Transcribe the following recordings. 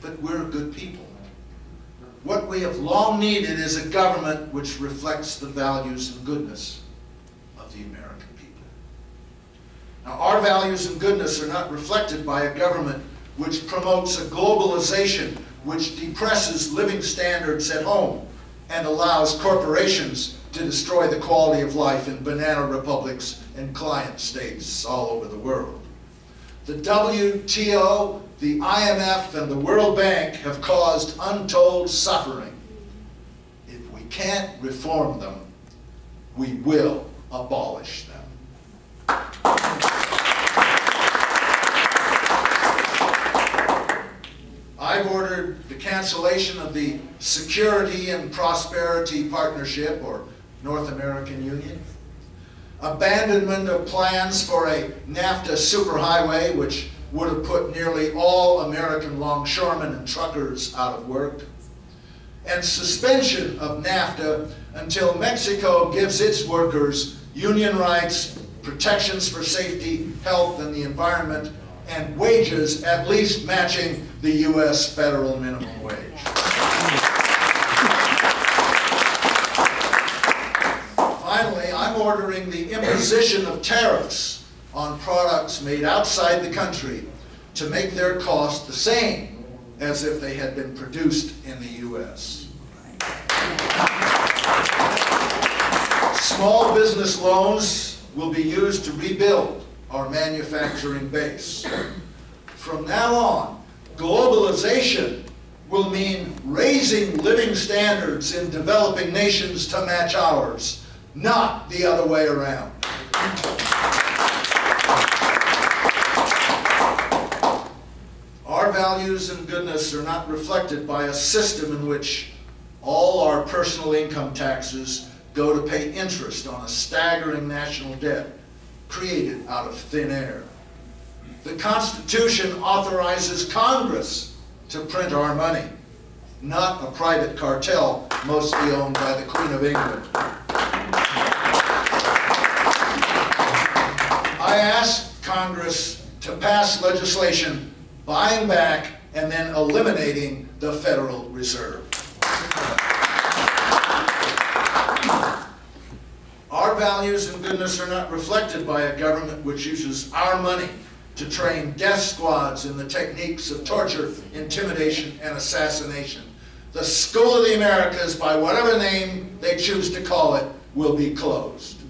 but we're good people. What we have long needed is a government which reflects the values and goodness of the American people. Now, our values and goodness are not reflected by a government which promotes a globalization which depresses living standards at home and allows corporations to destroy the quality of life in banana republics and client states all over the world. The WTO, the IMF, and the World Bank have caused untold suffering. If we can't reform them, we will abolish them. I've ordered the cancellation of the Security and Prosperity Partnership, or North American Union, abandonment of plans for a NAFTA superhighway, which would have put nearly all American longshoremen and truckers out of work, and suspension of NAFTA until Mexico gives its workers union rights, protections for safety, health, and the environment, and wages at least matching the U.S. federal minimum wage. Finally, I'm ordering the imposition of tariffs on products made outside the country to make their cost the same as if they had been produced in the U.S. Small business loans will be used to rebuild our manufacturing base. From now on, globalization will mean raising living standards in developing nations to match ours, not the other way around. Our values and goodness are not reflected by a system in which all our personal income taxes go to pay interest on a staggering national debt created out of thin air. The Constitution authorizes Congress to print our money, not a private cartel mostly owned by the Queen of England. I ask Congress to pass legislation buying back and then eliminating the Federal Reserve. Our values and goodness are not reflected by a government which uses our money to train death squads in the techniques of torture, intimidation, and assassination. The School of the Americas, by whatever name they choose to call it, will be closed.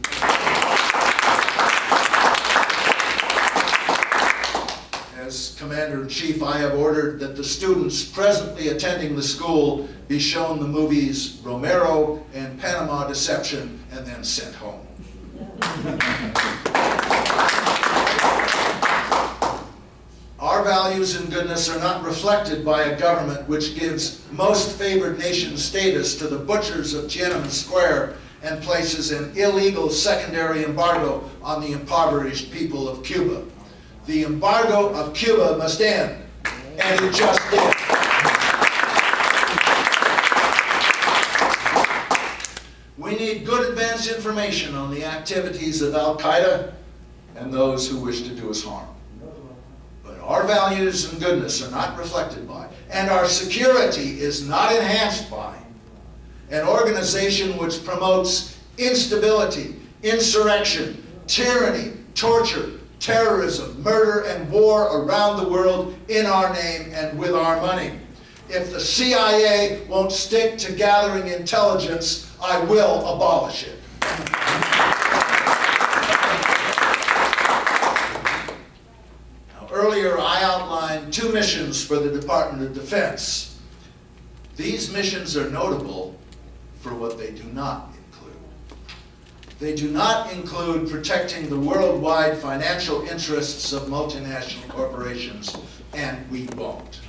As Commander-in-Chief, I have ordered that the students presently attending the school be shown the movies Romero and Panama Deception and then sent home. Our values and goodness are not reflected by a government which gives most favored nation status to the butchers of Tiananmen Square and places an illegal secondary embargo on the impoverished people of Cuba. The embargo of Cuba must end, and it just did. We need good advance information on the activities of Al-Qaeda and those who wish to do us harm. But our values and goodness are not reflected by, and our security is not enhanced by, an organization which promotes instability, insurrection, tyranny, torture, terrorism, murder, and war around the world in our name and with our money. If the CIA won't stick to gathering intelligence, I will abolish it. Now, earlier I outlined 2 missions for the Department of Defense. These missions are notable for what they do not include. They do not include protecting the worldwide financial interests of multinational corporations, and we won't.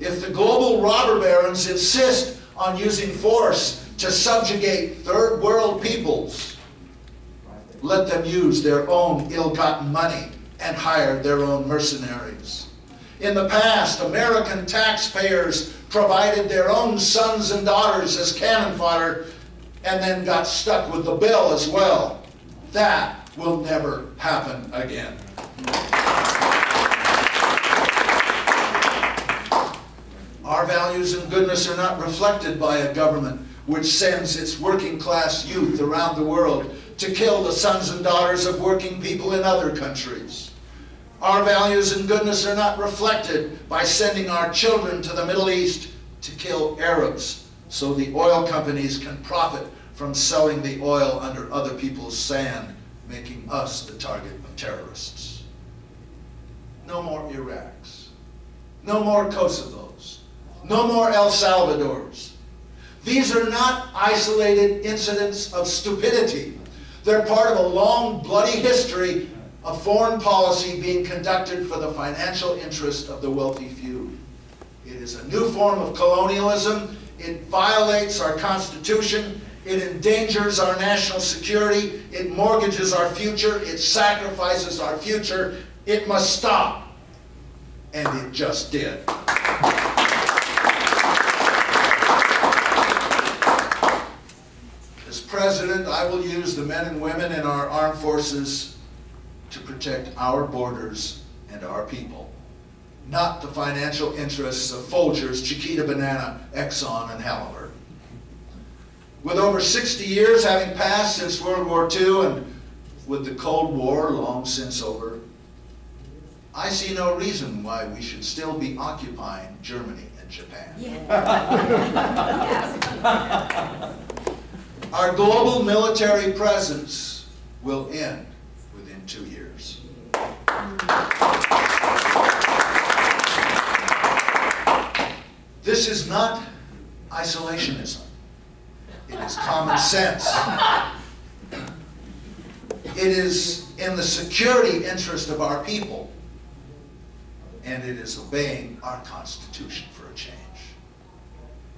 If the global robber barons insist on using force to subjugate third world peoples, let them use their own ill-gotten money and hire their own mercenaries. In the past, American taxpayers provided their own sons and daughters as cannon fodder and then got stuck with the bill as well. That will never happen again. values and goodness are not reflected by a government which sends its working class youth around the world to kill the sons and daughters of working people in other countries. Our values and goodness are not reflected by sending our children to the Middle East to kill Arabs so the oil companies can profit from selling the oil under other people's sand, making us the target of terrorists. No more Iraqs. No more Kosovos. No more El Salvadors. These are not isolated incidents of stupidity. They're part of a long, bloody history of foreign policy being conducted for the financial interest of the wealthy few. It is a new form of colonialism. It violates our Constitution. It endangers our national security. It mortgages our future. It sacrifices our future. It must stop. And it just did. As president, I will use the men and women in our armed forces to protect our borders and our people, not the financial interests of Folgers, Chiquita Banana, Exxon, and Halliburton. With over 60 years having passed since World War II and with the Cold War long since over, I see no reason why we should still be occupying Germany and Japan. Yeah. Our global military presence will end within 2 years. This is not isolationism. It is common sense. It is in the security interest of our people, and it is obeying our Constitution for a change.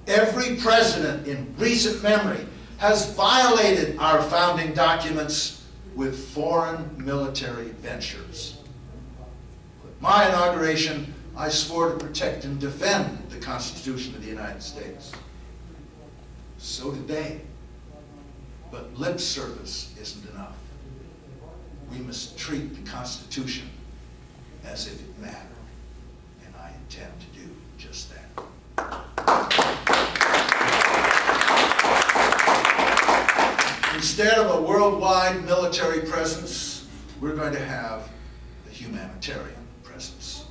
Every president in recent memory has violated our founding documents with foreign military ventures. With my inauguration, I swore to protect and defend the Constitution of the United States. So did they. But lip service isn't enough. We must treat the Constitution as if it mattered. And I intend to do just that. Instead of a worldwide military presence, we're going to have a humanitarian presence.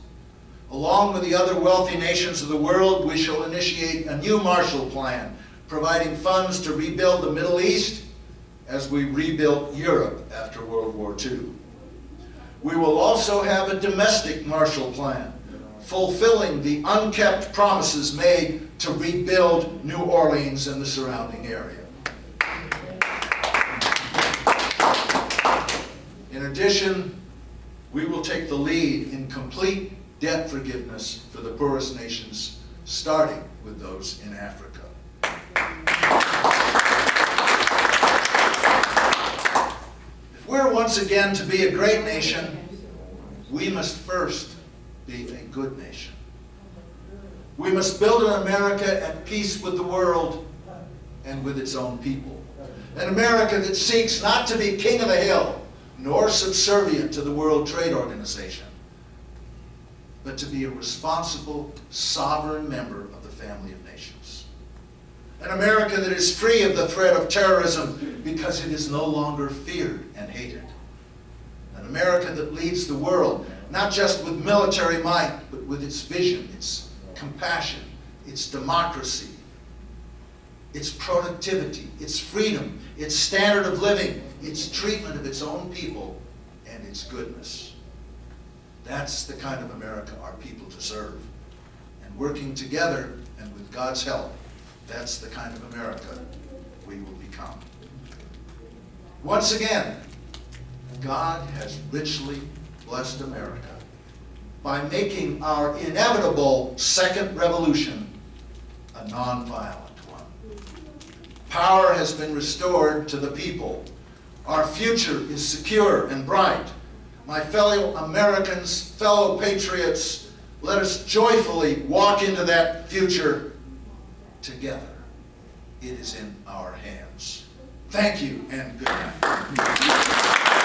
Along with the other wealthy nations of the world, we shall initiate a new Marshall Plan, providing funds to rebuild the Middle East as we rebuilt Europe after World War II. We will also have a domestic Marshall Plan, fulfilling the unkept promises made to rebuild New Orleans and the surrounding area. In addition, we will take the lead in complete debt forgiveness for the poorest nations, starting with those in Africa. If we're once again to be a great nation, we must first be a good nation. We must build an America at peace with the world and with its own people. An America that seeks not to be king of the hill, nor subservient to the World Trade Organization, but to be a responsible, sovereign member of the family of nations. An America that is free of the threat of terrorism because it is no longer feared and hated. An America that leads the world, not just with military might, but with its vision, its compassion, its democracy, its productivity, its freedom, its standard of living, its treatment of its own people, and its goodness. That's the kind of America our people deserve. And working together, and with God's help, that's the kind of America we will become. Once again, God has richly blessed America by making our inevitable second revolution a nonviolent one. Power has been restored to the people. Our future is secure and bright. My fellow Americans, fellow patriots, let us joyfully walk into that future together. It is in our hands. Thank you and good night.